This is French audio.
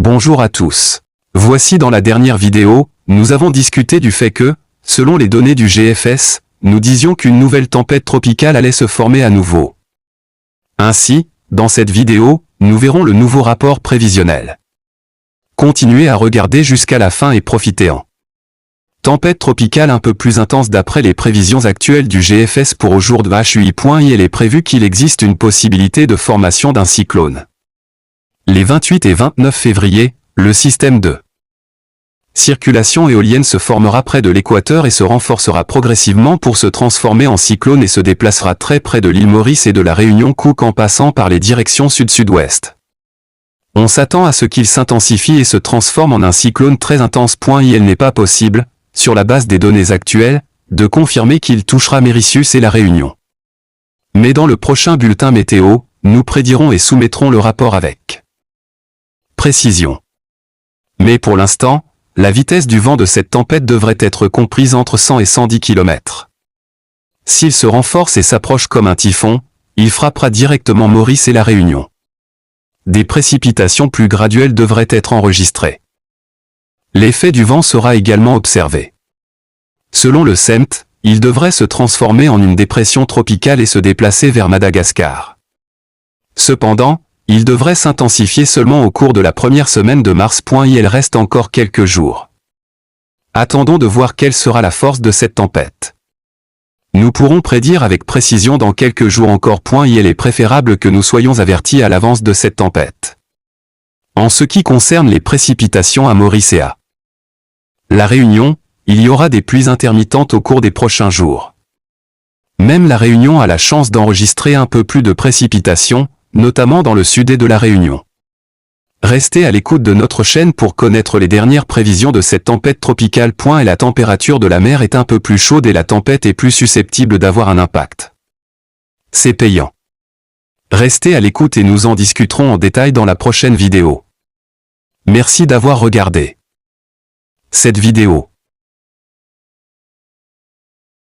Bonjour à tous. Voici dans la dernière vidéo, nous avons discuté du fait que, selon les données du GFS, nous disions qu'une nouvelle tempête tropicale allait se former à nouveau. Ainsi, dans cette vidéo, nous verrons le nouveau rapport prévisionnel. Continuez à regarder jusqu'à la fin et profitez-en. Tempête tropicale un peu plus intense d'après les prévisions actuelles du GFS pour aujourd'hui. Il est prévu qu'il existe une possibilité de formation d'un cyclone. Les 28 et 29 février, le système de circulation éolienne se formera près de l'équateur et se renforcera progressivement pour se transformer en cyclone et se déplacera très près de l'île Maurice et de la Réunion Cook en passant par les directions sud-sud-ouest. On s'attend à ce qu'il s'intensifie et se transforme en un cyclone très intense. Il n'est pas possible, sur la base des données actuelles, de confirmer qu'il touchera Mauritius et la Réunion. Mais dans le prochain bulletin météo, nous prédirons et soumettrons le rapport avec précision. Mais pour l'instant, la vitesse du vent de cette tempête devrait être comprise entre 100 et 110 km. S'il se renforce et s'approche comme un typhon, il frappera directement Maurice et la Réunion. Des précipitations plus graduelles devraient être enregistrées. L'effet du vent sera également observé. Selon le CEMT, il devrait se transformer en une dépression tropicale et se déplacer vers Madagascar. Cependant, il devrait s'intensifier seulement au cours de la première semaine de mars. Il reste encore quelques jours. Attendons de voir quelle sera la force de cette tempête. Nous pourrons prédire avec précision dans quelques jours encore. Il est préférable que nous soyons avertis à l'avance de cette tempête. En ce qui concerne les précipitations à Maurice et à la Réunion, il y aura des pluies intermittentes au cours des prochains jours. Même la Réunion a la chance d'enregistrer un peu plus de précipitations, notamment dans le sud de la Réunion. Restez à l'écoute de notre chaîne pour connaître les dernières prévisions de cette tempête tropicale. Et la température de la mer est un peu plus chaude et la tempête est plus susceptible d'avoir un impact. C'est payant. Restez à l'écoute et nous en discuterons en détail dans la prochaine vidéo. Merci d'avoir regardé cette vidéo.